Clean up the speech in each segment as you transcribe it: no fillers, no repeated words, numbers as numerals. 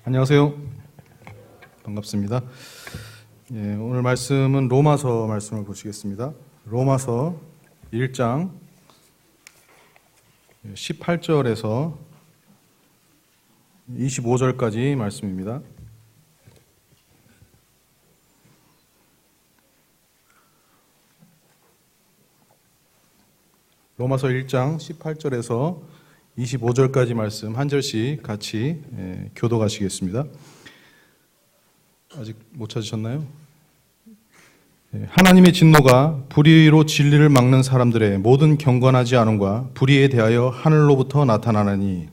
안녕하세요. 반갑습니다. 오늘 말씀은 로마서 말씀을 보시겠습니다. 로마서 1장 18절에서 25절까지 말씀입니다. 로마서 1장 18절에서 25절까지 말씀 한 절씩 같이 교독하시겠습니다. 아직 못 찾으셨나요? 하나님의 진노가 불의로 진리를 막는 사람들의 모든 경건하지 않음과 불의에 대하여 하늘로부터 나타나나니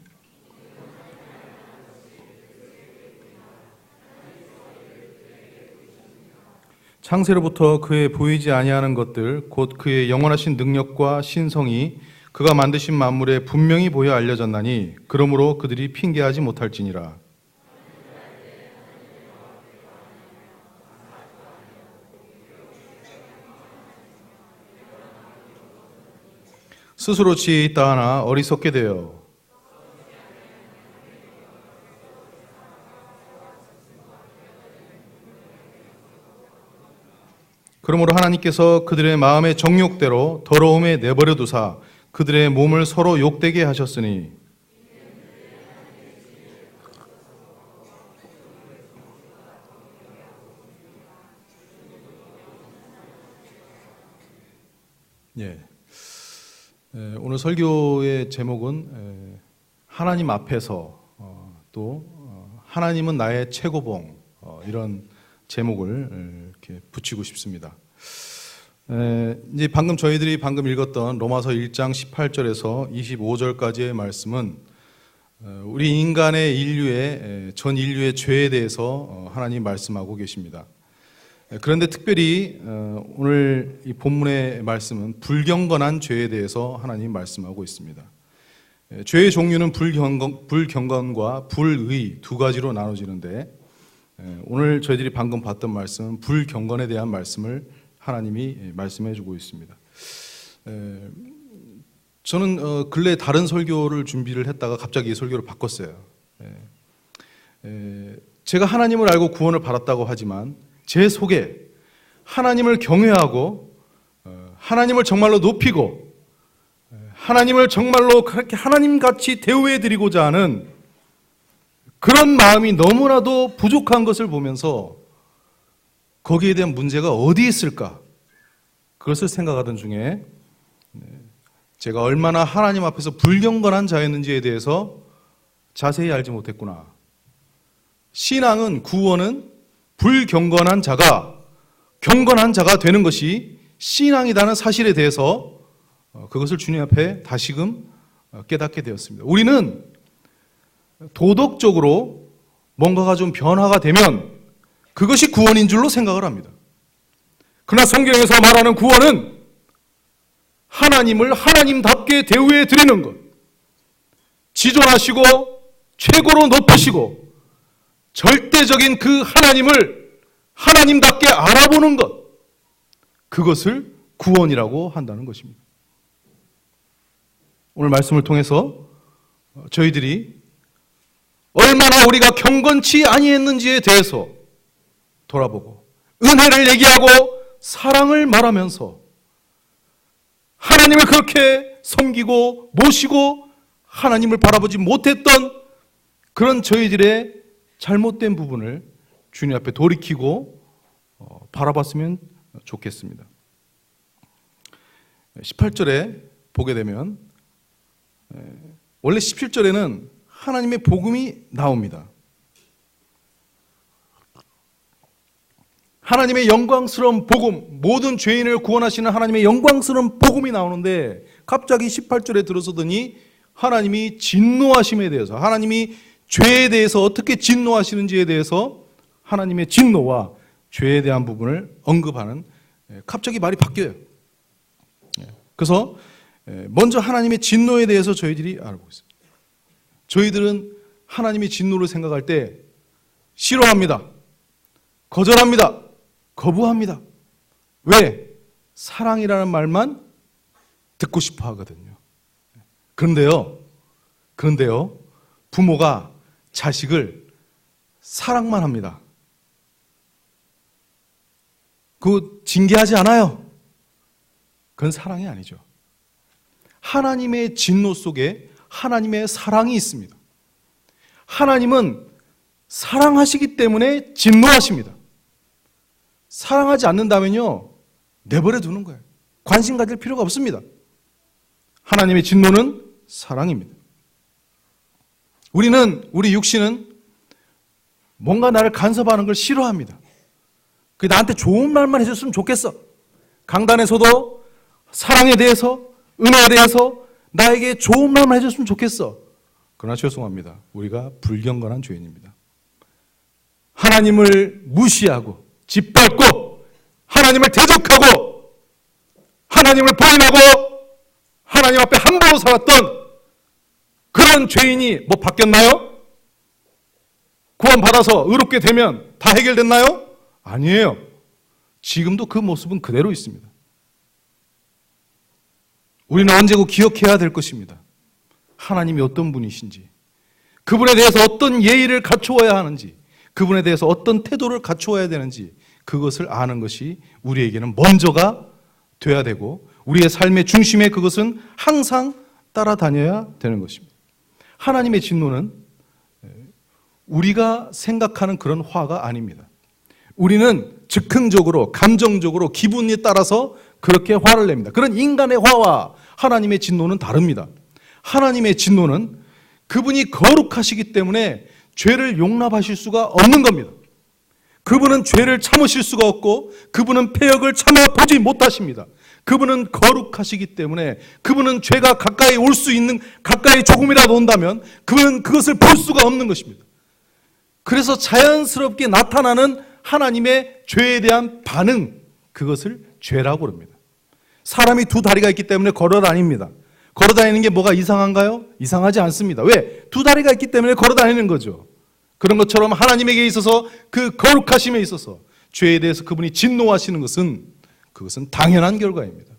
창세로부터 그의 보이지 아니하는 것들 곧 그의 영원하신 능력과 신성이 그가 만드신 만물에 분명히 보여 알려졌나니 그러므로 그들이 핑계하지 못할지니라. 스스로 지혜 있다 하나 어리석게 되어 그러므로 하나님께서 그들의 마음의 정욕대로 더러움에 내버려 두사 그들의 몸을 서로 욕되게 하셨으니 오늘 설교의 제목은 하나님 앞에서 또 하나님은 나의 최고봉 이런 제목을 이렇게 붙이고 싶습니다. 이제 저희들이 방금 읽었던 로마서 1장 18절에서 25절까지의 말씀은 우리 인간의 전 인류의 죄에 대해서 하나님 말씀하고 계십니다. 그런데 특별히 오늘 이 본문의 말씀은 불경건한 죄에 대해서 하나님 말씀하고 있습니다. 죄의 종류는 불경건과 불의 두 가지로 나눠지는데 오늘 저희들이 방금 봤던 말씀은 불경건에 대한 말씀을 하나님이 말씀해 주고 있습니다. 저는 근래 다른 설교를 준비를 했다가 갑자기 이 설교를 바꿨어요. 제가 하나님을 알고 구원을 받았다고 하지만 제 속에 하나님을 경외하고 하나님을 정말로 높이고 하나님을 정말로 그렇게 하나님같이 대우해 드리고자 하는 그런 마음이 너무나도 부족한 것을 보면서 거기에 대한 문제가 어디 있을까? 그것을 생각하던 중에 제가 얼마나 하나님 앞에서 불경건한 자였는지에 대해서 자세히 알지 못했구나. 신앙은 구원은 불경건한 자가 경건한 자가 되는 것이 신앙이라는 사실에 대해서 그것을 주님 앞에 다시금 깨닫게 되었습니다. 우리는 도덕적으로 뭔가가 좀 변화가 되면 그것이 구원인 줄로 생각을 합니다. 그러나 성경에서 말하는 구원은 하나님을 하나님답게 대우해 드리는 것, 지존하시고 최고로 높으시고 절대적인 그 하나님을 하나님답게 알아보는 것, 그것을 구원이라고 한다는 것입니다. 오늘 말씀을 통해서 저희들이 얼마나 우리가 경건치 아니했는지에 대해서 돌아보고 은혜를 얘기하고 사랑을 말하면서 하나님을 그렇게 섬기고 모시고 하나님을 바라보지 못했던 그런 저희들의 잘못된 부분을 주님 앞에 돌이키고 바라봤으면 좋겠습니다. 18절에 보게 되면 원래 17절에는 하나님의 복음이 나옵니다. 하나님의 영광스러운 복음, 모든 죄인을 구원하시는 하나님의 영광스러운 복음이 나오는데 갑자기 18절에 들어서더니 하나님이 진노하심에 대해서, 하나님이 죄에 대해서 어떻게 진노하시는지에 대해서 하나님의 진노와 죄에 대한 부분을 언급하는, 갑자기 말이 바뀌어요. 그래서 먼저 하나님의 진노에 대해서 저희들이 알아보고 있습니다. 저희들은 하나님의 진노를 생각할 때 싫어합니다. 거절합니다. 거부합니다. 왜? 사랑이라는 말만 듣고 싶어 하거든요. 그런데요, 부모가 자식을 사랑만 합니다. 그거 징계하지 않아요. 그건 사랑이 아니죠. 하나님의 진노 속에 하나님의 사랑이 있습니다. 하나님은 사랑하시기 때문에 진노하십니다. 사랑하지 않는다면요, 내버려 두는 거예요. 관심 가질 필요가 없습니다. 하나님의 진노는 사랑입니다. 우리 육신은 뭔가 나를 간섭하는 걸 싫어합니다. 나한테 좋은 말만 해줬으면 좋겠어. 강단에서도 사랑에 대해서, 은혜에 대해서 나에게 좋은 말만 해줬으면 좋겠어. 그러나 죄송합니다. 우리가 불경건한 죄인입니다. 하나님을 무시하고 짓밟고 하나님을 대적하고 하나님을 부인하고 하나님 앞에 함부로 살았던 그런 죄인이 뭐 바뀌었나요? 구원받아서 의롭게 되면 다 해결됐나요? 아니에요. 지금도 그 모습은 그대로 있습니다. 우리는 언제고 기억해야 될 것입니다. 하나님이 어떤 분이신지, 그분에 대해서 어떤 예의를 갖추어야 하는지, 그분에 대해서 어떤 태도를 갖추어야 되는지, 그것을 아는 것이 우리에게는 먼저가 돼야 되고, 우리의 삶의 중심에 그것은 항상 따라다녀야 되는 것입니다. 하나님의 진노는 우리가 생각하는 그런 화가 아닙니다. 우리는 즉흥적으로, 감정적으로, 기분에 따라서 그렇게 화를 냅니다. 그런 인간의 화와 하나님의 진노는 다릅니다. 하나님의 진노는 그분이 거룩하시기 때문에 죄를 용납하실 수가 없는 겁니다. 그분은 죄를 참으실 수가 없고 그분은 패역을 참아보지 못하십니다. 그분은 거룩하시기 때문에 그분은 죄가 가까이 올 수 있는, 가까이 조금이라도 온다면 그분은 그것을 볼 수가 없는 것입니다. 그래서 자연스럽게 나타나는 하나님의 죄에 대한 반응, 그것을 죄라고 합니다. 사람이 두 다리가 있기 때문에 걸어다닙니다. 걸어다니는 게 뭐가 이상한가요? 이상하지 않습니다. 왜? 두 다리가 있기 때문에 걸어다니는 거죠. 그런 것처럼 하나님에게 있어서 그 거룩하심에 있어서 죄에 대해서 그분이 진노하시는 것은 그것은 당연한 결과입니다.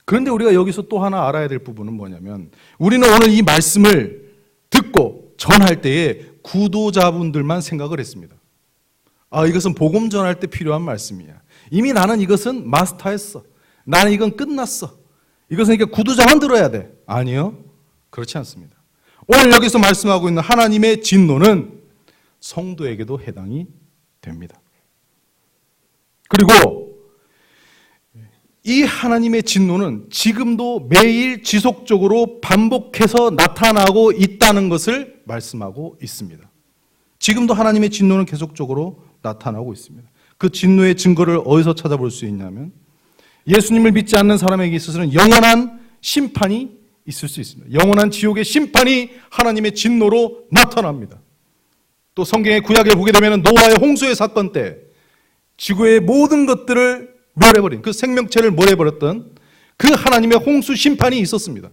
그런데 우리가 여기서 또 하나 알아야 될 부분은 뭐냐면, 우리는 오늘 이 말씀을 듣고 전할 때에 구도자분들만 생각을 했습니다. 이것은 복음 전할 때 필요한 말씀이야. 이미 나는 이것은 마스터했어. 나는 이건 끝났어. 이것은 이렇게 구도자만 들어야 돼. 아니요. 그렇지 않습니다. 오늘 여기서 말씀하고 있는 하나님의 진노는 성도에게도 해당이 됩니다. 그리고 이 하나님의 진노는 지금도 매일 지속적으로 반복해서 나타나고 있다는 것을 말씀하고 있습니다. 지금도 하나님의 진노는 계속적으로 나타나고 있습니다. 그 진노의 증거를 어디서 찾아볼 수 있냐면, 예수님을 믿지 않는 사람에게 있어서는 영원한 심판이 있을 수 있습니다. 영원한 지옥의 심판이 하나님의 진노로 나타납니다. 또 성경의 구약에 보게 되면 노아의 홍수의 사건 때 지구의 모든 것들을 멸해버린, 그 생명체를 몰아버렸던 그 하나님의 홍수 심판이 있었습니다.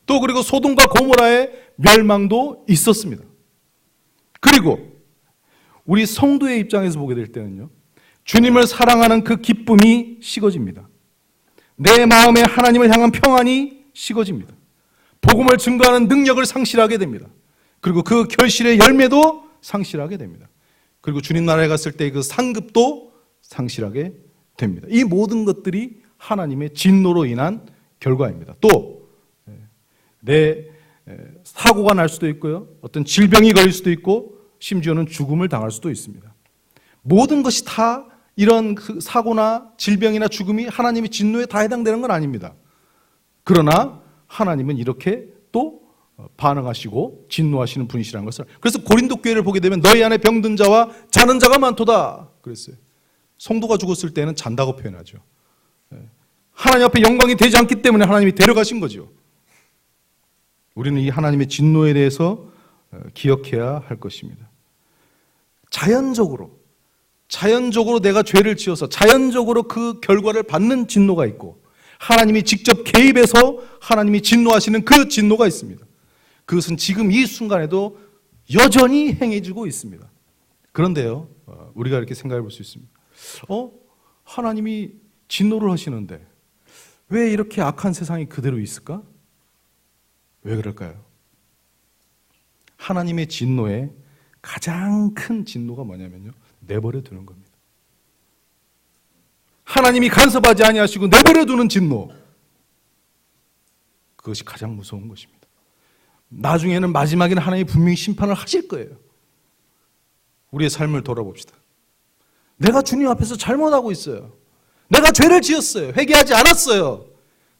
또 그리고 소돔과 고모라의 멸망도 있었습니다. 그리고 우리 성도의 입장에서 보게 될 때는요, 주님을 사랑하는 그 기쁨이 식어집니다. 내 마음에 하나님을 향한 평안이 식어집니다. 복음을 증거하는 능력을 상실하게 됩니다. 그리고 그 결실의 열매도 상실하게 됩니다. 그리고 주님 나라에 갔을 때 그 상급도 상실하게 됩니다. 이 모든 것들이 하나님의 진노로 인한 결과입니다. 또 내 사고가 날 수도 있고요, 어떤 질병이 걸릴 수도 있고 심지어는 죽음을 당할 수도 있습니다. 모든 것이 다 이런 그 사고나 질병이나 죽음이 하나님의 진노에 다 해당되는 건 아닙니다. 그러나 하나님은 이렇게 또 반응하시고 진노하시는 분이시라는 것을, 그래서 고린도 교회를 보게 되면 너희 안에 병든 자와 자는 자가 많도다 그랬어요. 성도가 죽었을 때는 잔다고 표현하죠. 하나님 앞에 영광이 되지 않기 때문에 하나님이 데려가신 거죠. 우리는 이 하나님의 진노에 대해서 기억해야 할 것입니다. 자연적으로 내가 죄를 지어서 자연적으로 그 결과를 받는 진노가 있고, 하나님이 직접 개입해서 하나님이 진노하시는 그 진노가 있습니다. 그것은 지금 이 순간에도 여전히 행해지고 있습니다. 그런데요, 우리가 이렇게 생각해 볼 수 있습니다. 하나님이 진노를 하시는데 왜 이렇게 악한 세상이 그대로 있을까? 왜 그럴까요? 하나님의 진노에 가장 큰 진노가 뭐냐면요, 내버려 두는 겁니다. 하나님이 간섭하지 아니하시고 내버려 두는 진노, 그것이 가장 무서운 것입니다. 나중에는, 마지막에는 하나님이 분명히 심판을 하실 거예요. 우리의 삶을 돌아봅시다. 내가 주님 앞에서 잘못하고 있어요. 내가 죄를 지었어요. 회개하지 않았어요.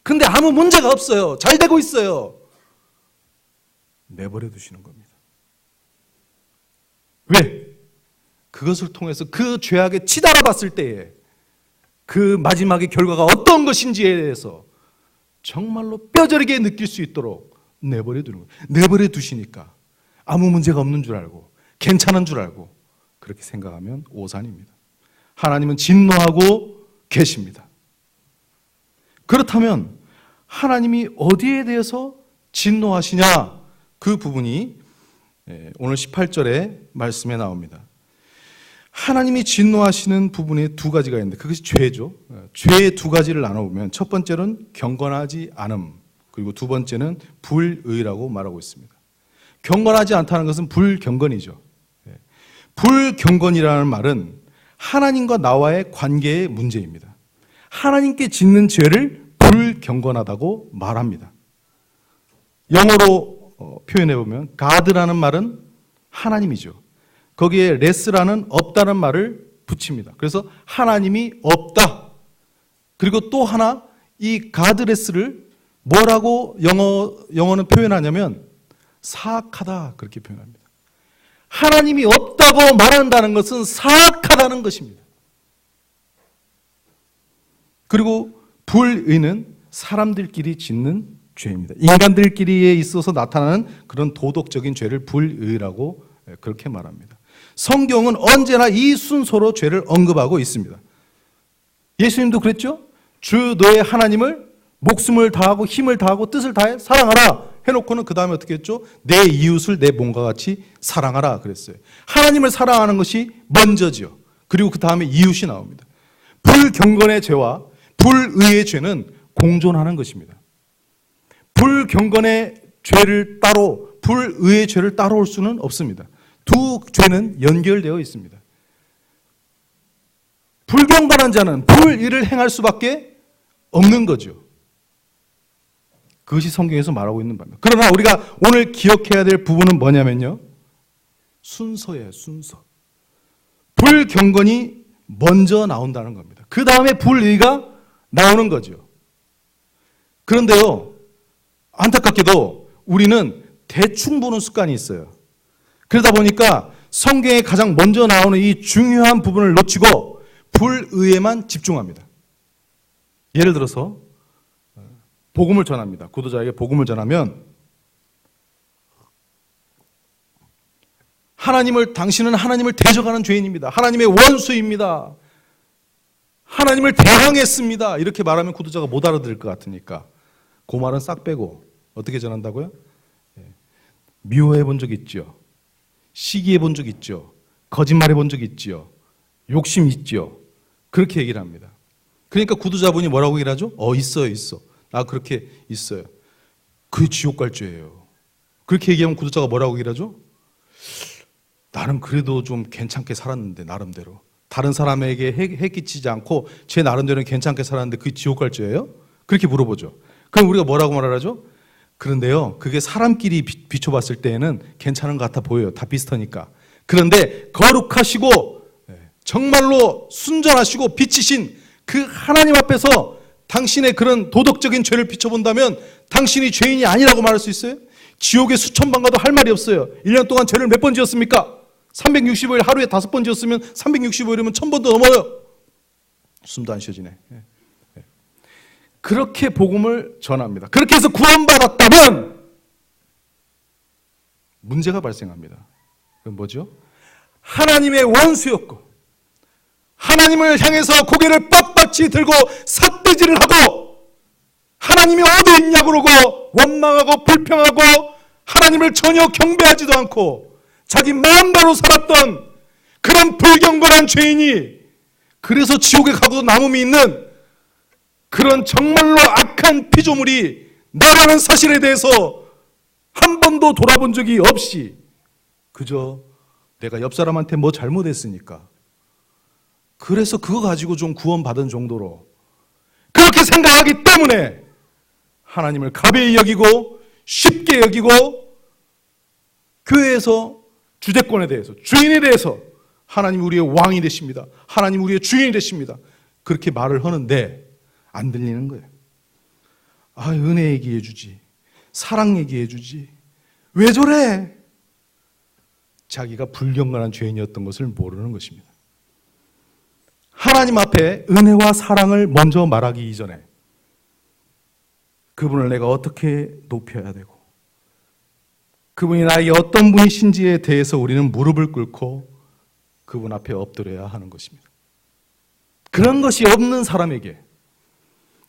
근데 아무 문제가 없어요. 잘 되고 있어요. 내버려 두시는 겁니다. 왜? 그것을 통해서 그 죄악에 치달아 봤을 때에 그 마지막의 결과가 어떤 것인지에 대해서 정말로 뼈저리게 느낄 수 있도록 내버려 두는 거예요. 내버려 두시니까 아무 문제가 없는 줄 알고 괜찮은 줄 알고 그렇게 생각하면 오산입니다. 하나님은 진노하고 계십니다. 그렇다면 하나님이 어디에 대해서 진노하시냐, 그 부분이 오늘 18절의 말씀에 나옵니다. 하나님이 진노하시는 부분에 두 가지가 있는데 그것이 죄죠. 죄의 두 가지를 나눠보면 첫 번째는 경건하지 않음, 그리고 두 번째는 불의라고 말하고 있습니다. 경건하지 않다는 것은 불경건이죠. 불경건이라는 말은 하나님과 나와의 관계의 문제입니다. 하나님께 짓는 죄를 불경건하다고 말합니다. 영어로 표현해보면 God라는 말은 하나님이죠. 거기에 less라는 없다는 말을 붙입니다. 그래서 하나님이 없다. 그리고 또 하나, 이 godless를 뭐라고 영어는 표현하냐면 사악하다, 그렇게 표현합니다. 하나님이 없다고 말한다는 것은 사악하다는 것입니다. 그리고 불의는 사람들끼리 짓는 죄입니다. 인간들끼리에 있어서 나타나는 그런 도덕적인 죄를 불의라고 그렇게 말합니다. 성경은 언제나 이 순서로 죄를 언급하고 있습니다. 예수님도 그랬죠? 주 너의 하나님을 목숨을 다하고 힘을 다하고 뜻을 다해 사랑하라 해놓고는 그 다음에 어떻게 했죠? 내 이웃을 내 몸과 같이 사랑하라 그랬어요. 하나님을 사랑하는 것이 먼저죠. 그리고 그 다음에 이웃이 나옵니다. 불경건의 죄와 불의의 죄는 공존하는 것입니다. 불경건의 죄를 따로, 불의의 죄를 따로 올 수는 없습니다. 두 죄는 연결되어 있습니다. 불경건한 자는 불의를 행할 수밖에 없는 거죠. 그것이 성경에서 말하고 있는 바입니다. 그러나 우리가 오늘 기억해야 될 부분은 뭐냐면요, 순서예요, 순서. 불경건이 먼저 나온다는 겁니다. 그 다음에 불의가 나오는 거죠. 그런데요, 안타깝게도 우리는 대충 보는 습관이 있어요. 그러다 보니까 성경에 가장 먼저 나오는 이 중요한 부분을 놓치고 불의에만 집중합니다. 예를 들어서 복음을 전합니다. 구도자에게 복음을 전하면 당신은 하나님을 대적하는 죄인입니다. 하나님의 원수입니다. 하나님을 대항했습니다. 이렇게 말하면 구도자가 못 알아들을 것 같으니까 그 말은 싹 빼고 어떻게 전한다고요? 미워해 본 적 있죠. 시기해 본 적 있죠. 거짓말해 본 적 있죠. 욕심 있죠. 그렇게 얘기를 합니다. 그러니까 구두자분이 뭐라고 얘기를 하죠? 있어요, 있어. 나 그렇게 있어요. 그게 지옥 갈 죄예요. 그렇게 얘기하면 구두자가 뭐라고 얘기를 하죠? 나는 그래도 좀 괜찮게 살았는데, 나름대로. 다른 사람에게 해 끼치지 않고 제 나름대로는 괜찮게 살았는데 그게 지옥 갈 죄예요? 그렇게 물어보죠. 그럼 우리가 뭐라고 말하죠? 그런데요, 그게 사람끼리 비춰봤을 때에는 괜찮은 것 같아 보여요. 다 비슷하니까. 그런데 거룩하시고 정말로 순전하시고 빛이신 그 하나님 앞에서 당신의 그런 도덕적인 죄를 비춰본다면 당신이 죄인이 아니라고 말할 수 있어요? 지옥에 수천 번 가도 할 말이 없어요. 1년 동안 죄를 몇 번 지었습니까? 365일 하루에 5번 지었으면 365일이면 1000번도 넘어요. 숨도 안 쉬어지네. 그렇게 복음을 전합니다. 그렇게 해서 구원받았다면 문제가 발생합니다. 그건 뭐죠? 하나님의 원수였고 하나님을 향해서 고개를 빳빳이 들고 삿대질을 하고 하나님이 어디 있냐고 그러고 원망하고 불평하고 하나님을 전혀 경배하지도 않고 자기 마음대로 살았던 그런 불경건한 죄인이 그래서 지옥에 가고도 남음이 있는 그런 정말로 악한 피조물이 나라는 사실에 대해서 한 번도 돌아본 적이 없이 그저 내가 옆 사람한테 뭐 잘못했으니까. 그래서 그거 가지고 좀 구원받은 정도로 그렇게 생각하기 때문에 하나님을 가벼이 여기고 쉽게 여기고 교회에서 주대권에 대해서, 주인에 대해서 하나님 우리의 왕이 되십니다. 하나님 우리의 주인이 되십니다. 그렇게 말을 하는데 안 들리는 거예요. 아, 은혜 얘기해 주지. 사랑 얘기해 주지. 왜 저래? 자기가 불경건한 죄인이었던 것을 모르는 것입니다. 하나님 앞에 은혜와 사랑을 먼저 말하기 이전에 그분을 내가 어떻게 높여야 되고 그분이 나에게 어떤 분이신지에 대해서 우리는 무릎을 꿇고 그분 앞에 엎드려야 하는 것입니다. 그런 것이 없는 사람에게,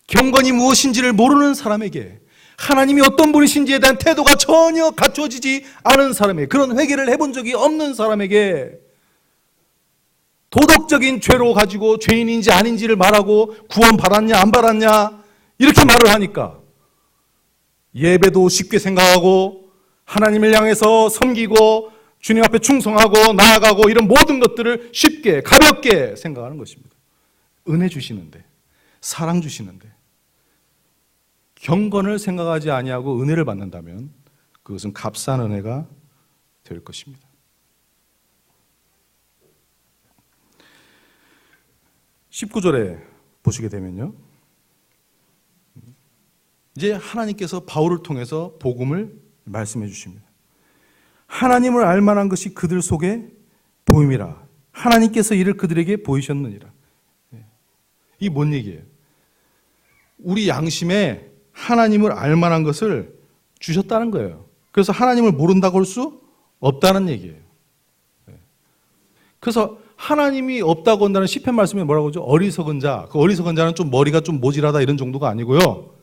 경건이 무엇인지를 모르는 사람에게, 하나님이 어떤 분이신지에 대한 태도가 전혀 갖춰지지 않은 사람에게, 그런 회개를 해본 적이 없는 사람에게 도덕적인 죄로 가지고 죄인인지 아닌지를 말하고 구원 받았냐 안 받았냐 이렇게 말을 하니까 예배도 쉽게 생각하고 하나님을 향해서 섬기고 주님 앞에 충성하고 나아가고 이런 모든 것들을 쉽게 가볍게 생각하는 것입니다. 은혜 주시는데, 사랑 주시는데 경건을 생각하지 아니하고 은혜를 받는다면 그것은 값싼 은혜가 될 것입니다. 19절에 보시게 되면요, 이제 하나님께서 바울을 통해서 복음을 말씀해 주십니다. 하나님을 알만한 것이 그들 속에 보임이라. 하나님께서 이를 그들에게 보이셨느니라. 이게 뭔 얘기예요? 우리 양심에 하나님을 알만한 것을 주셨다는 거예요. 그래서 하나님을 모른다고 할 수 없다는 얘기예요. 그래서 하나님이 없다고 한다는 시편 말씀에 뭐라고 하죠? 어리석은 자. 그 어리석은 자는 좀 머리가 좀 모질하다 이런 정도가 아니고요,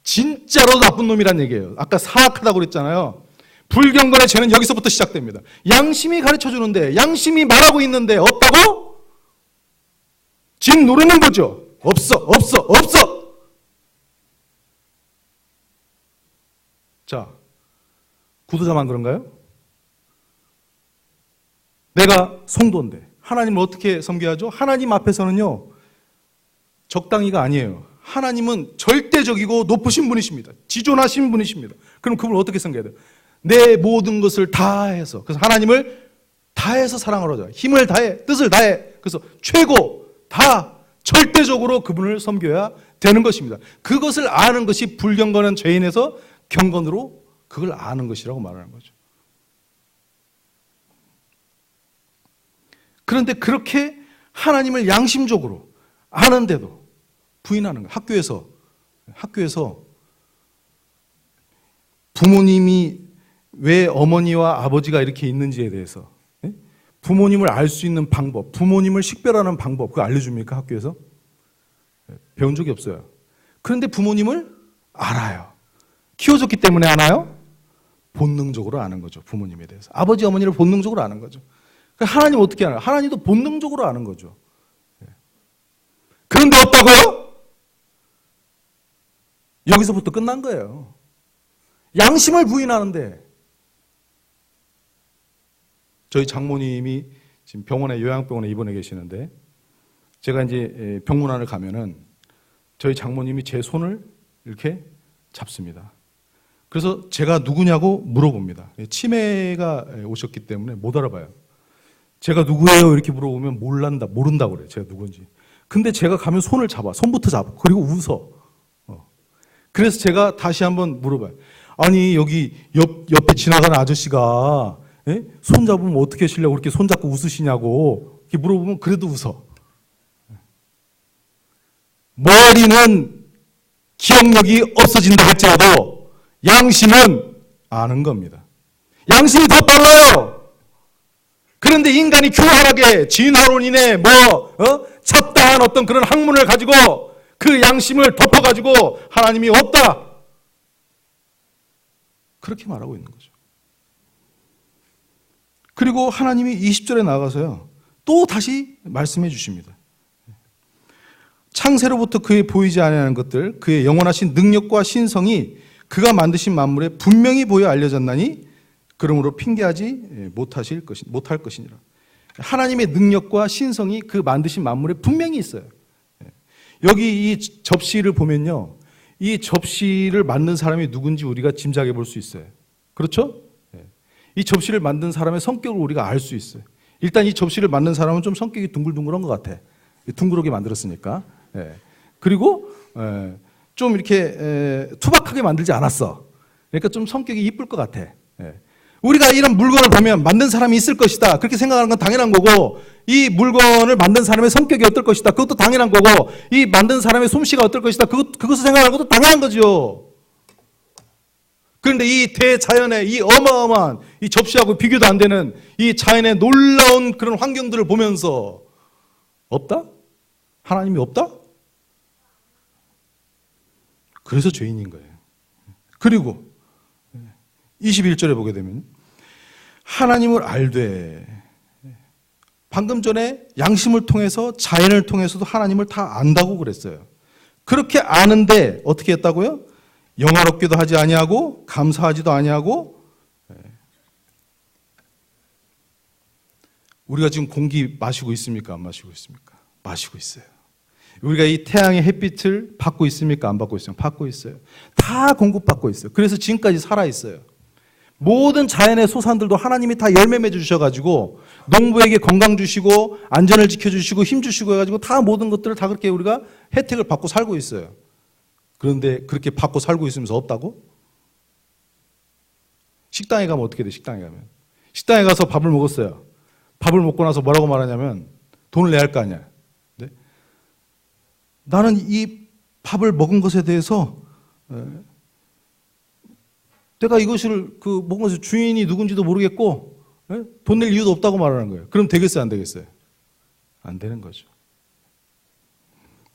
진짜로 나쁜 놈이란 얘기예요. 아까 사악하다고 그랬잖아요. 불경건의 죄는 여기서부터 시작됩니다. 양심이 가르쳐 주는데, 양심이 말하고 있는데 없다고? 짓 누르는 거죠. 없어. 자, 구두자만 그런가요? 내가 성도인데 하나님을 어떻게 섬겨야죠? 하나님 앞에서는요, 적당히가 아니에요. 하나님은 절대적이고 높으신 분이십니다. 지존하신 분이십니다. 그럼 그분을 어떻게 섬겨야 돼요? 내 모든 것을 다해서, 그래서 하나님을 다해서 사랑하자. 힘을 다해, 뜻을 다해. 그래서 최고, 다 절대적으로 그분을 섬겨야 되는 것입니다. 그것을 아는 것이 불경건한 죄인에서 경건으로 그걸 아는 것이라고 말하는 거죠. 그런데 그렇게 하나님을 양심적으로 아는데도 부인하는 거예요. 학교에서 부모님이 왜 어머니와 아버지가 이렇게 있는지에 대해서, 부모님을 알 수 있는 방법, 부모님을 식별하는 방법, 그거 알려줍니까? 학교에서? 배운 적이 없어요. 그런데 부모님을 알아요. 키워줬기 때문에 아나요? 본능적으로 아는 거죠. 부모님에 대해서. 아버지, 어머니를 본능적으로 아는 거죠. 하나님 어떻게 알아요? 하나님도 본능적으로 아는 거죠. 그런데 없다고요? 여기서부터 끝난 거예요. 양심을 부인하는데, 저희 장모님이 지금 병원에, 요양병원에 입원해 계시는데, 제가 이제 병문안을 가면은 저희 장모님이 제 손을 이렇게 잡습니다. 그래서 제가 누구냐고 물어봅니다. 치매가 오셨기 때문에 못 알아봐요. 제가 누구예요? 이렇게 물어보면 모른다고 그래요. 제가 누군지. 근데 제가 가면 손을 잡아. 손부터 잡아. 그리고 웃어. 그래서 제가 다시 한번 물어봐요. 아니, 여기 옆에 지나가는 아저씨가 손 잡으면 어떻게 하시려고 그렇게 손 잡고 웃으시냐고 이렇게 물어보면 그래도 웃어. 머리는 기억력이 없어진다 할지라도 양심은 아는 겁니다. 양심이 더 빨라요. 그런데 인간이 교활하게 진화론이네 잡다한 어떤 그런 학문을 가지고 그 양심을 덮어가지고 하나님이 없다, 그렇게 말하고 있는 거죠. 그리고 하나님이 20절에 나가서요, 또 다시 말씀해 주십니다. 창세로부터 그의 보이지 아니하는 것들, 그의 영원하신 능력과 신성이 그가 만드신 만물에 분명히 보여 알려졌나니 그러므로 핑계하지 못할 것이니라. 하나님의 능력과 신성이 그 만드신 만물에 분명히 있어요. 여기 이 접시를 보면요, 이 접시를 만든 사람이 누군지 우리가 짐작해 볼 수 있어요. 그렇죠? 이 접시를 만든 사람의 성격을 우리가 알 수 있어요. 일단 이 접시를 만든 사람은 좀 성격이 둥글둥글한 것 같아. 둥그렇게 만들었으니까. 그리고 좀 이렇게 투박하게 만들지 않았어. 그러니까 좀 성격이 이쁠 것 같아. 우리가 이런 물건을 보면 만든 사람이 있을 것이다, 그렇게 생각하는 건 당연한 거고, 이 물건을 만든 사람의 성격이 어떨 것이다, 그것도 당연한 거고, 이 만든 사람의 솜씨가 어떨 것이다, 그것을 생각하는 것도 당연한 거죠. 그런데 이 대자연의 이 어마어마한 이 접시하고 비교도 안 되는 이 자연의 놀라운 그런 환경들을 보면서 없다? 하나님이 없다? 그래서 죄인인 거예요. 그리고 21절에 보게 되면 하나님을 알되, 방금 전에 양심을 통해서 자연을 통해서도 하나님을 다 안다고 그랬어요. 그렇게 아는데 어떻게 했다고요? 영화롭기도 하지 아니하고 감사하지도 아니하고. 우리가 지금 공기 마시고 있습니까? 안 마시고 있습니까? 마시고 있어요. 우리가 이 태양의 햇빛을 받고 있습니까? 안 받고 있어요? 받고 있어요. 다 공급받고 있어요. 그래서 지금까지 살아있어요. 모든 자연의 소산들도 하나님이 다 열매 맺어 주셔가지고 농부에게 건강 주시고 안전을 지켜주시고 힘 주시고 해가지고 다 모든 것들을 다 그렇게 우리가 혜택을 받고 살고 있어요. 그런데 그렇게 받고 살고 있으면서 없다고? 식당에 가면 어떻게 돼? 식당에 가서 밥을 먹었어요. 밥을 먹고 나서 뭐라고 말하냐면 돈을 내야 할 거 아니야. 네? 나는 이 밥을 먹은 것에 대해서 내가 이것을 먹은 것의 주인이 누군지도 모르겠고 돈 낼 이유도 없다고 말하는 거예요. 그럼 되겠어요, 안 되겠어요? 안 되는 거죠.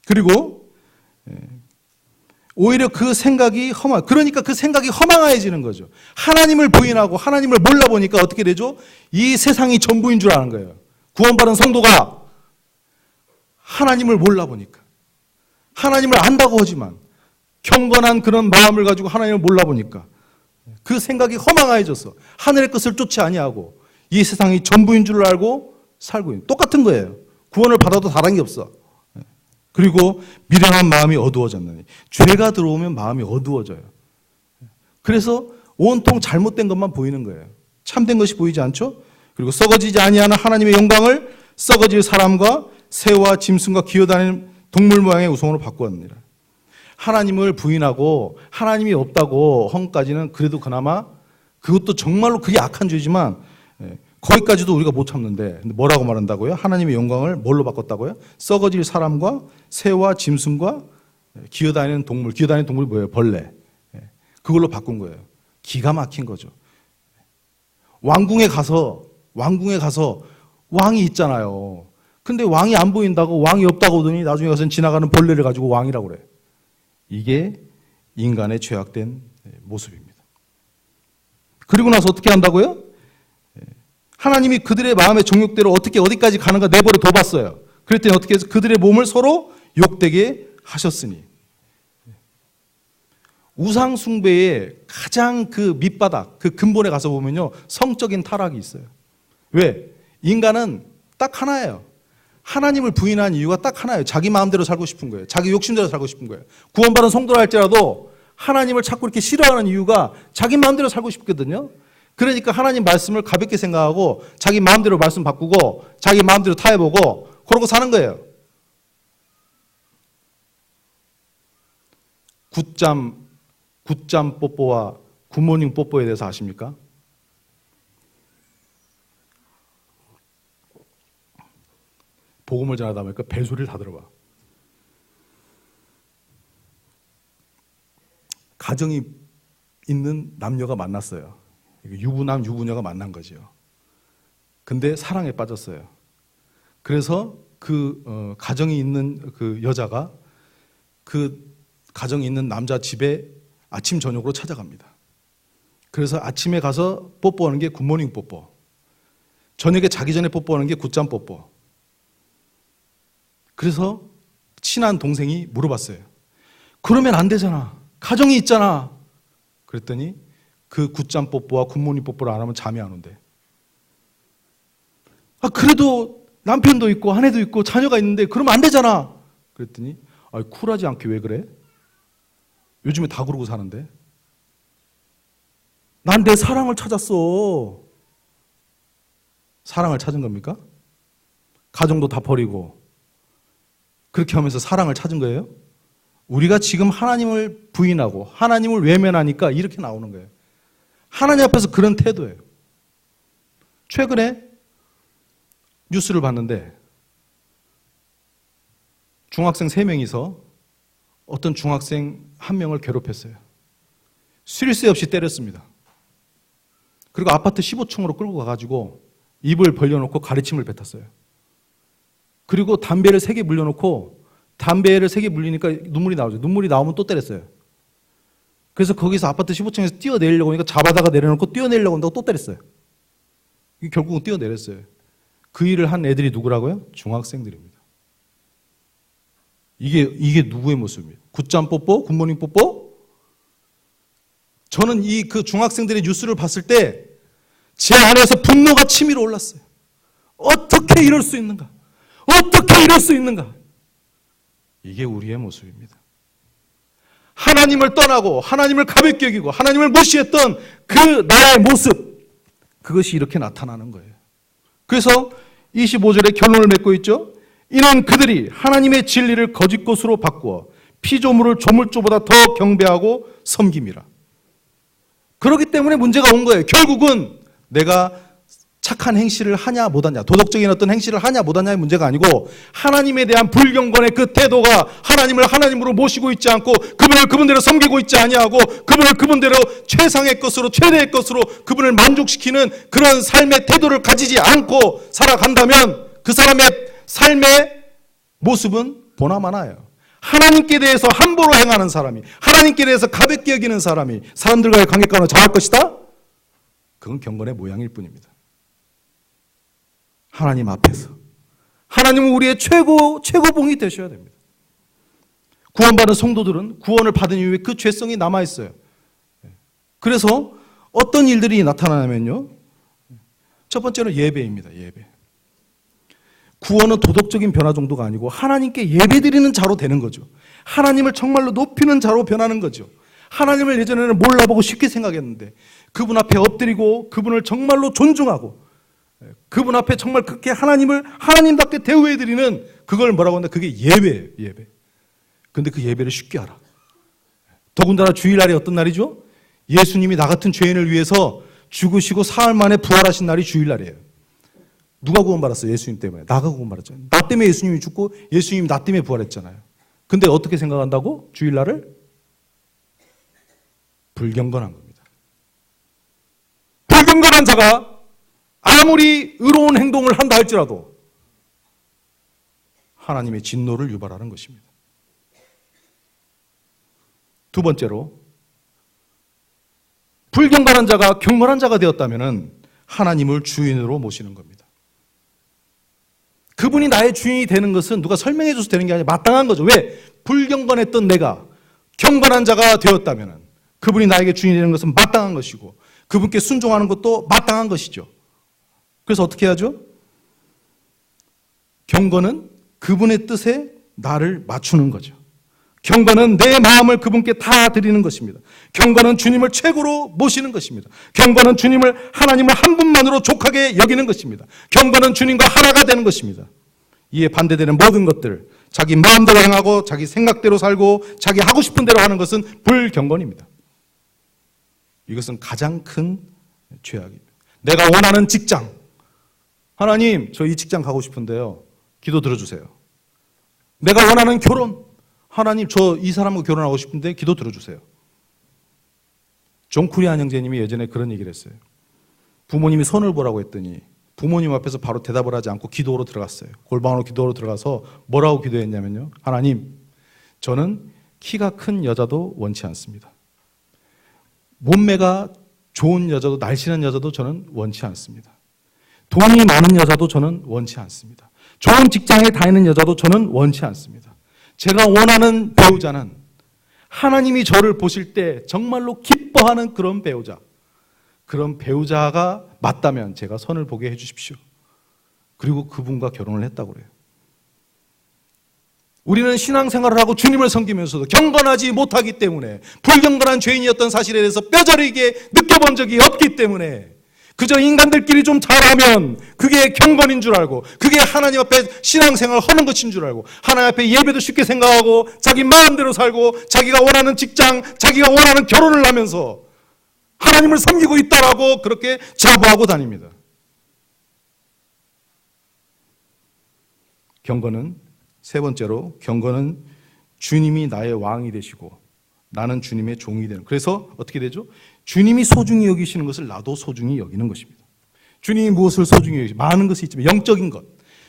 그리고 오히려 그 생각이 그러니까 그 생각이 허망해지는 거죠. 하나님을 부인하고 하나님을 몰라보니까 어떻게 되죠? 이 세상이 전부인 줄 아는 거예요. 구원받은 성도가 하나님을 몰라보니까, 하나님을 안다고 하지만 경건한 그런 마음을 가지고 하나님을 몰라보니까 그 생각이 허망해졌어. 하늘의 것을 쫓지 아니하고 이 세상이 전부인 줄 알고 살고 있는, 똑같은 거예요. 구원을 받아도 다른 게 없어. 그리고 미련한 마음이 어두워졌느니, 죄가 들어오면 마음이 어두워져요. 그래서 온통 잘못된 것만 보이는 거예요. 참된 것이 보이지 않죠? 그리고 썩어지지 아니하는 하나님의 영광을 썩어질 사람과 새와 짐승과 기어다니는 동물 모양의 우성으로 바꾸었느니라. 하나님을 부인하고 하나님이 없다고 헝까지는 그래도 그나마, 그것도 정말로 그게 악한 죄지만 거기까지도 우리가 못 참는데 뭐라고 말한다고요? 하나님의 영광을 뭘로 바꿨다고요? 썩어질 사람과 새와 짐승과 기어다니는 동물. 기어다니는 동물이 뭐예요? 벌레. 그걸로 바꾼 거예요. 기가 막힌 거죠. 왕궁에 가서 왕이 있잖아요. 근데 왕이 안 보인다고, 왕이 없다고 하더니 나중에 가서는 지나가는 벌레를 가지고 왕이라고 그래. 이게 인간의 죄악된 모습입니다. 그리고 나서 어떻게 한다고요? 하나님이 그들의 마음의 정욕대로 어떻게 어디까지 가는가 내버려 둬봤어요. 그랬더니 어떻게 해서 그들의 몸을 서로 욕되게 하셨으니. 우상 숭배의 가장 그 밑바닥, 그 근본에 가서 보면요, 성적인 타락이 있어요. 왜? 인간은 딱 하나예요. 하나님을 부인한 이유가 딱 하나예요. 자기 마음대로 살고 싶은 거예요. 자기 욕심대로 살고 싶은 거예요. 구원받은 성도라 할지라도 하나님을 자꾸 이렇게 싫어하는 이유가 자기 마음대로 살고 싶거든요. 그러니까 하나님 말씀을 가볍게 생각하고 자기 마음대로 말씀 바꾸고 자기 마음대로 타협하고 그러고 사는 거예요. 굿잠 뽀뽀와 굿모닝 뽀뽀에 대해서 아십니까? 복음을 전하다 보니까 벨소리를 다 들어봐. 가정이 있는 남녀가 만났어요. 유부남, 유부녀가 만난 거죠. 근데 사랑에 빠졌어요. 그래서 그 가정이 있는 그 여자가 그 가정이 있는 남자 집에 아침 저녁으로 찾아갑니다. 그래서 아침에 가서 뽀뽀하는 게 굿모닝 뽀뽀, 저녁에 자기 전에 뽀뽀하는 게 굿잠 뽀뽀. 그래서 친한 동생이 물어봤어요. 그러면 안 되잖아. 가정이 있잖아. 그랬더니 그 굿잠 뽀뽀와 굿모닝 뽀뽀를 안 하면 잠이 안 온대. 그래도 남편도 있고 아내도 있고 자녀가 있는데 그러면 안 되잖아. 그랬더니 쿨하지 않게 왜 그래? 요즘에 다 그러고 사는데. 난 내 사랑을 찾았어. 사랑을 찾은 겁니까? 가정도 다 버리고 그렇게 하면서 사랑을 찾은 거예요? 우리가 지금 하나님을 부인하고 하나님을 외면하니까 이렇게 나오는 거예요. 하나님 앞에서 그런 태도예요. 최근에 뉴스를 봤는데 중학생 3명이서 어떤 중학생 1명을 괴롭혔어요. 쉴 새 없이 때렸습니다. 그리고 아파트 15층으로 끌고 가가지고 입을 벌려놓고 가르침을 뱉었어요. 그리고 담배를 3개 물려놓고 담배를 3개 물리니까 눈물이 나오죠. 눈물이 나오면 또 때렸어요. 그래서 거기서 아파트 15층에서 뛰어내리려고 하니까 잡아다가 내려놓고 뛰어내리려고 한다고 또 때렸어요. 결국은 뛰어내렸어요. 그 일을 한 애들이 누구라고요? 중학생들입니다. 이게 누구의 모습이에요? 굿잠 뽀뽀? 굿모닝 뽀뽀? 저는 그 중학생들의 뉴스를 봤을 때 제 안에서 분노가 치밀어 올랐어요. 어떻게 이럴 수 있는가? 어떻게 이럴 수 있는가? 이게 우리의 모습입니다. 하나님을 떠나고 하나님을 가볍게 여기고 하나님을 무시했던 그 나의 모습, 그것이 이렇게 나타나는 거예요. 그래서 25절에 결론을 맺고 있죠. 이는 그들이 하나님의 진리를 거짓 것으로 바꾸어 피조물을 조물주보다 더 경배하고 섬김이라. 그렇기 때문에 문제가 온 거예요. 결국은 내가 착한 행실을 하냐 못하냐, 도덕적인 어떤 행실을 하냐 못하냐의 문제가 아니고 하나님에 대한 불경건의 그 태도가 하나님을 하나님으로 모시고 있지 않고 그분을 그분대로 섬기고 있지 아니하고 그분을 그분대로 최상의 것으로 최대의 것으로 그분을 만족시키는 그런 삶의 태도를 가지지 않고 살아간다면 그 사람의 삶의 모습은 보나마나예요. 하나님께 대해서 함부로 행하는 사람이, 하나님께 대해서 가볍게 여기는 사람이 사람들과의 관계관을 잘할 것이다? 그건 경건의 모양일 뿐입니다. 하나님 앞에서 하나님은 우리의 최고봉이 되셔야 됩니다. 구원받은 성도들은 구원을 받은 이후에 그 죄성이 남아있어요. 그래서 어떤 일들이 나타나냐면요, 첫 번째는 예배입니다. 예배. 구원은 도덕적인 변화 정도가 아니고 하나님께 예배드리는 자로 되는 거죠. 하나님을 정말로 높이는 자로 변하는 거죠. 하나님을 예전에는 몰라보고 쉽게 생각했는데 그분 앞에 엎드리고 그분을 정말로 존중하고 그분 앞에 정말 그렇게 하나님을 하나님답게 대우해드리는 그걸 뭐라고 한다? 그게 예배예요. 예배. 근데 그 예배를 쉽게 하라. 더군다나 주일날이 어떤 날이죠? 예수님이 나 같은 죄인을 위해서 죽으시고 사흘 만에 부활하신 날이 주일날이에요. 누가 구원받았어요? 예수님 때문에. 나가 구원받았잖아요. 나 때문에 예수님이 죽고 예수님이 나 때문에 부활했잖아요. 근데 어떻게 생각한다고? 주일날을? 불경건한 겁니다. 불경건한 자가 아무리 의로운 행동을 한다 할지라도 하나님의 진노를 유발하는 것입니다. 두 번째로, 불경건한 자가 경건한 자가 되었다면 하나님을 주인으로 모시는 겁니다. 그분이 나의 주인이 되는 것은 누가 설명해 줘서 되는 게 아니라 마땅한 거죠. 왜? 불경건했던 내가 경건한 자가 되었다면 그분이 나에게 주인이 되는 것은 마땅한 것이고 그분께 순종하는 것도 마땅한 것이죠. 그래서 어떻게 하죠? 경건은 그분의 뜻에 나를 맞추는 거죠. 경건은 내 마음을 그분께 다 드리는 것입니다. 경건은 주님을 최고로 모시는 것입니다. 경건은 하나님을 한 분만으로 족하게 여기는 것입니다. 경건은 주님과 하나가 되는 것입니다. 이에 반대되는 모든 것들, 자기 마음대로 행하고 자기 생각대로 살고 자기 하고 싶은 대로 하는 것은 불경건입니다. 이것은 가장 큰 죄악입니다. 내가 원하는 직장, 하나님 저 이 직장 가고 싶은데요, 기도 들어주세요. 내가 원하는 결혼, 하나님 저 이 사람과 결혼하고 싶은데 기도 들어주세요. 존 쿠리안 형제님이 예전에 그런 얘기를 했어요. 부모님이 선을 보라고 했더니 부모님 앞에서 바로 대답을 하지 않고 기도로 들어갔어요. 골방으로 기도로 들어가서 뭐라고 기도했냐면요, 하나님 저는 키가 큰 여자도 원치 않습니다. 몸매가 좋은 여자도 날씬한 여자도 저는 원치 않습니다. 돈이 많은 여자도 저는 원치 않습니다. 좋은 직장에 다니는 여자도 저는 원치 않습니다. 제가 원하는 배우자는 하나님이 저를 보실 때 정말로 기뻐하는 그런 배우자, 그런 배우자가 맞다면 제가 선을 보게 해주십시오. 그리고 그분과 결혼을 했다고 그래요. 우리는 신앙생활을 하고 주님을 섬기면서도 경건하지 못하기 때문에, 불경건한 죄인이었던 사실에 대해서 뼈저리게 느껴본 적이 없기 때문에 그저 인간들끼리 좀 잘하면 그게 경건인 줄 알고, 그게 하나님 앞에 신앙생활을 하는 것인 줄 알고, 하나님 앞에 예배도 쉽게 생각하고 자기 마음대로 살고 자기가 원하는 직장, 자기가 원하는 결혼을 하면서 하나님을 섬기고 있다라고 그렇게 자부하고 다닙니다. 경건은, 세 번째로, 경건은 주님이 나의 왕이 되시고 나는 주님의 종이 되는. 그래서 어떻게 되죠? 주님이 소중히 여기시는 것을 나도 소중히 여기는 것입니다. 주님이 무엇을 소중히 여기시죠? 많은 것이 있지만 영적인 것.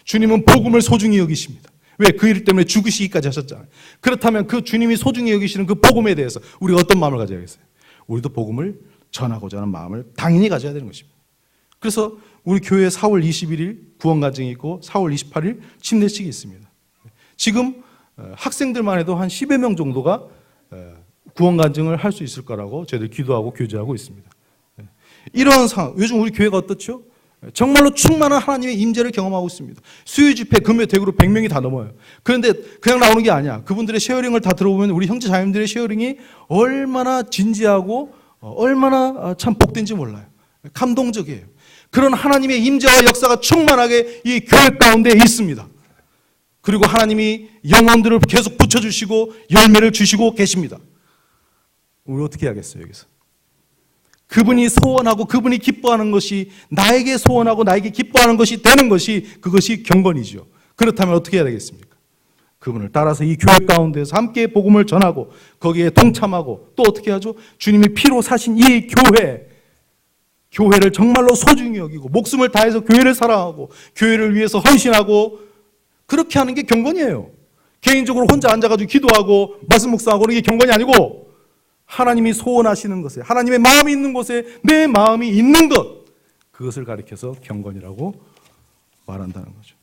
주님은 복음을 소중히 여기십니다. 왜? 그 일 때문에 죽으시기까지 하셨잖아요. 그렇다면 그 주님이 소중히 여기시는 그 복음에 대해서 우리가 어떤 마음을 가져야겠어요? 우리도 복음을 전하고자 하는 마음을 당연히 가져야 되는 것입니다. 그래서 우리 교회에 4월 21일 구원가정이 있고 4월 28일 침례식이 있습니다. 지금 학생들만 해도 한 10여 명 정도가 구원간증을 할 수 있을 거라고 저희들 기도하고 교제하고 있습니다. 이러한 상황, 요즘 우리 교회가 어떻죠? 정말로 충만한 하나님의 임재를 경험하고 있습니다. 수요 집회, 금요 대구로 100명이 다 넘어요. 그런데 그냥 나오는 게 아니야. 그분들의 쉐어링을 다 들어보면 우리 형제 자매님들의 쉐어링이 얼마나 진지하고 얼마나 참 복된지 몰라요. 감동적이에요. 그런 하나님의 임재와 역사가 충만하게 이 교회 가운데 있습니다. 그리고 하나님이 영혼들을 계속 붙여주시고 열매를 주시고 계십니다. 우리 어떻게 해야겠어요, 여기서? 그분이 소원하고 그분이 기뻐하는 것이 나에게 소원하고 나에게 기뻐하는 것이 되는 것이, 그것이 경건이죠. 그렇다면 어떻게 해야 되겠습니까? 그분을 따라서 이 교회 가운데서 함께 복음을 전하고 거기에 동참하고, 또 어떻게 하죠? 주님이 피로 사신 이 교회를 정말로 소중히 여기고 목숨을 다해서 교회를 사랑하고 교회를 위해서 헌신하고, 그렇게 하는 게 경건이에요. 개인적으로 혼자 앉아가지고 기도하고 말씀 묵상하고 그런 게 경건이 아니고, 하나님이 소원하시는 것에, 하나님의 마음이 있는 곳에 내 마음이 있는 것, 그것을 가리켜서 경건이라고 말한다는 거죠.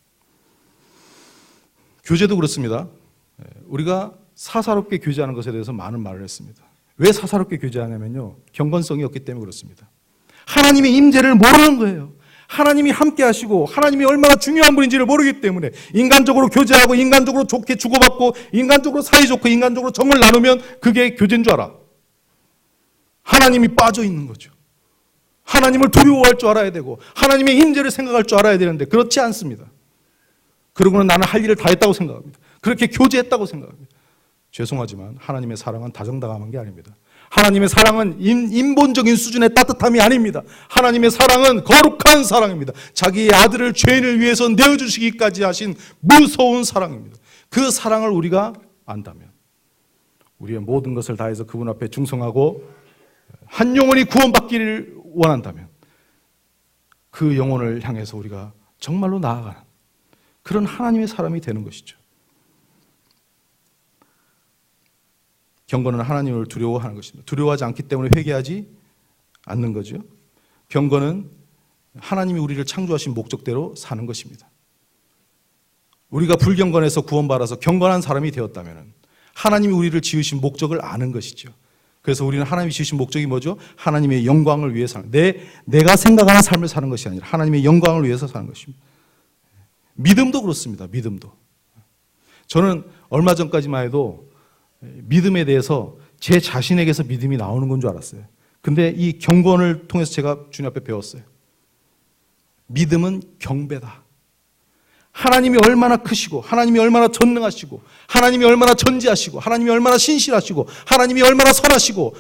교제도 그렇습니다. 우리가 사사롭게 교제하는 것에 대해서 많은 말을 했습니다. 왜 사사롭게 교제하냐면요, 경건성이 없기 때문에 그렇습니다. 하나님의 임재를 모르는 거예요. 하나님이 함께 하시고 하나님이 얼마나 중요한 분인지를 모르기 때문에 인간적으로 교제하고 인간적으로 좋게 주고받고 인간적으로 사이좋고 인간적으로 정을 나누면 그게 교제인 줄 알아. 하나님이 빠져 있는 거죠. 하나님을 두려워할 줄 알아야 되고 하나님의 임재를 생각할 줄 알아야 되는데 그렇지 않습니다. 그러고는 나는 할 일을 다 했다고 생각합니다. 그렇게 교제했다고 생각합니다. 죄송하지만 하나님의 사랑은 다정다감한 게 아닙니다. 하나님의 사랑은 인본적인 수준의 따뜻함이 아닙니다. 하나님의 사랑은 거룩한 사랑입니다. 자기의 아들을 죄인을 위해서 내어주시기까지 하신 무서운 사랑입니다. 그 사랑을 우리가 안다면, 우리의 모든 것을 다해서 그분 앞에 충성하고 한 영혼이 구원받기를 원한다면, 그 영혼을 향해서 우리가 정말로 나아가는 그런 하나님의 사람이 되는 것이죠. 경건은 하나님을 두려워하는 것입니다. 두려워하지 않기 때문에 회개하지 않는 거죠. 경건은 하나님이 우리를 창조하신 목적대로 사는 것입니다. 우리가 불경건해서 구원받아서 경건한 사람이 되었다면 하나님이 우리를 지으신 목적을 아는 것이죠. 그래서 우리는 하나님이 지으신 목적이 뭐죠? 하나님의 영광을 위해서 사는, 내가 생각하는 삶을 사는 것이 아니라 하나님의 영광을 위해서 사는 것입니다. 믿음도 그렇습니다. 믿음도. 저는 얼마 전까지만 해도 믿음에 대해서 제 자신에게서 믿음이 나오는 건 줄 알았어요. 근데 이 경건을 통해서 제가 주님 앞에 배웠어요. 믿음은 경배다. 하나님이 얼마나 크시고 하나님이 얼마나 전능하시고 하나님이 얼마나 전지하시고 하나님이 얼마나 신실하시고 하나님이 얼마나 선하시고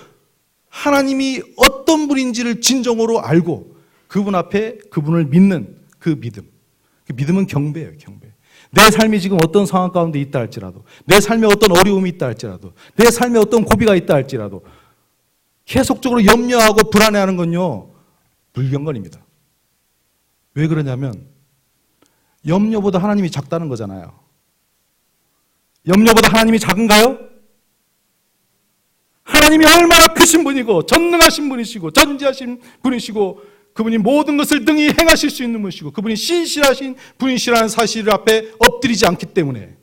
하나님이 어떤 분인지를 진정으로 알고 그분 앞에 그분을 믿는 그 믿음. 그 믿음은 경배예요. 경배. 내 삶이 지금 어떤 상황 가운데 있다 할지라도, 내 삶에 어떤 어려움이 있다 할지라도, 내 삶에 어떤 고비가 있다 할지라도 계속적으로 염려하고 불안해하는 건요, 불경건입니다. 왜 그러냐면 염려보다 하나님이 작다는 거잖아요. 염려보다 하나님이 작은가요? 하나님이 얼마나 크신 분이고 전능하신 분이시고 전지하신 분이시고 그분이 모든 것을 능히 행하실 수 있는 분이시고 그분이 신실하신 분이시라는 사실 앞에 엎드리지 않기 때문에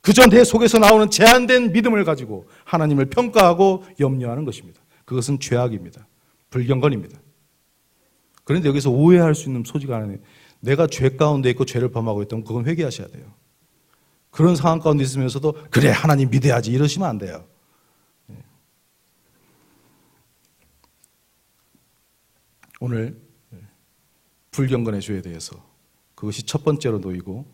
그저 내 속에서 나오는 제한된 믿음을 가지고 하나님을 평가하고 염려하는 것입니다. 그것은 죄악입니다. 불경건입니다. 그런데 여기서 오해할 수 있는 소지가 하나 있네요. 내가 죄 가운데 있고 죄를 범하고 있다면 그건 회개하셔야 돼요. 그런 상황 가운데 있으면서도 그래 하나님 믿어야지 이러시면 안 돼요. 오늘 불경건의 죄에 대해서 그것이 첫 번째로 놓이고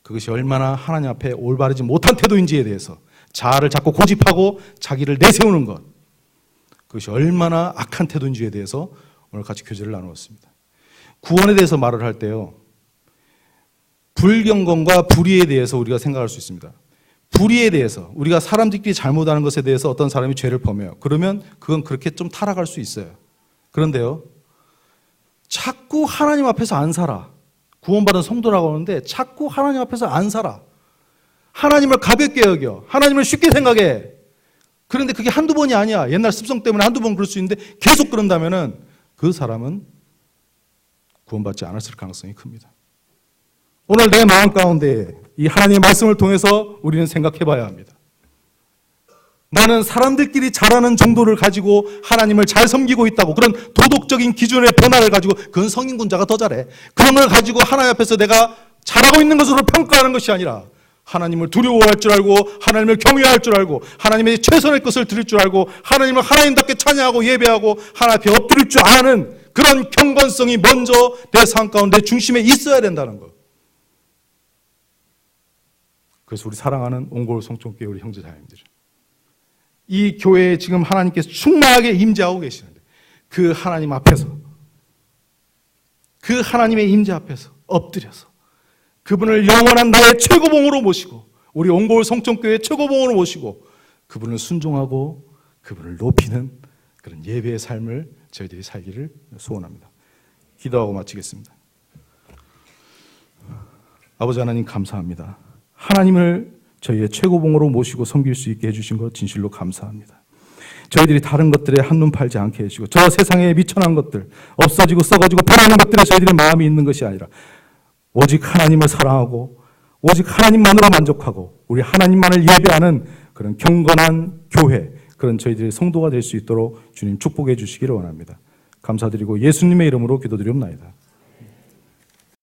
그것이 얼마나 하나님 앞에 올바르지 못한 태도인지에 대해서 자아를 자꾸 고집하고 자기를 내세우는 것, 그것이 얼마나 악한 태도인지에 대해서 오늘 같이 교제를 나누었습니다. 구원에 대해서 말을 할 때요, 불경건과 불의에 대해서 우리가 생각할 수 있습니다. 불의에 대해서 우리가 사람들끼리 잘못하는 것에 대해서 어떤 사람이 죄를 범해요. 그러면 그건 그렇게 좀 타락할 수 있어요. 그런데요, 자꾸 하나님 앞에서 안 살아. 구원받은 성도라고 하는데 자꾸 하나님 앞에서 안 살아. 하나님을 가볍게 여겨. 하나님을 쉽게 생각해. 그런데 그게 한두 번이 아니야. 옛날 습성 때문에 한두 번 그럴 수 있는데 계속 그런다면은 그 사람은 구원받지 않았을 가능성이 큽니다. 오늘 내 마음 가운데 이 하나님의 말씀을 통해서 우리는 생각해 봐야 합니다. 나는 사람들끼리 잘하는 정도를 가지고 하나님을 잘 섬기고 있다고, 그런 도덕적인 기준의 변화를 가지고, 그건 성인군자가 더 잘해. 그런 걸 가지고 하나님 앞에서 내가 잘하고 있는 것으로 평가하는 것이 아니라 하나님을 두려워할 줄 알고, 하나님을 경외할 줄 알고, 하나님의 최선의 것을 드릴 줄 알고, 하나님을 하나님답게 찬양하고 예배하고 하나님 앞에 엎드릴 줄 아는 그런 경건성이 먼저 내 삶 가운데 중심에 있어야 된다는 것. 그래서 우리 사랑하는 옹골 성촌교회 우리 형제자매님들, 이 교회에 지금 하나님께서 충만하게 임재하고 계시는데 그 하나님 앞에서, 그 하나님의 임재 앞에서 엎드려서 그분을 영원한 나의 최고봉으로 모시고, 우리 옹골 성촌교회의 최고봉으로 모시고 그분을 순종하고 그분을 높이는 그런 예배의 삶을 저희들이 살기를 소원합니다. 기도하고 마치겠습니다. 아버지 하나님 감사합니다. 하나님을 저희의 최고봉으로 모시고 섬길 수 있게 해주신 것 진실로 감사합니다. 저희들이 다른 것들에 한눈 팔지 않게 해주시고, 저 세상에 미천한 것들, 없어지고 썩어지고 변하는 것들에 저희들의 마음이 있는 것이 아니라 오직 하나님을 사랑하고 오직 하나님만으로 만족하고 우리 하나님만을 예배하는 그런 경건한 교회, 그런 저희들의 성도가 될 수 있도록 주님 축복해 주시기를 원합니다. 감사드리고 예수님의 이름으로 기도드리옵나이다.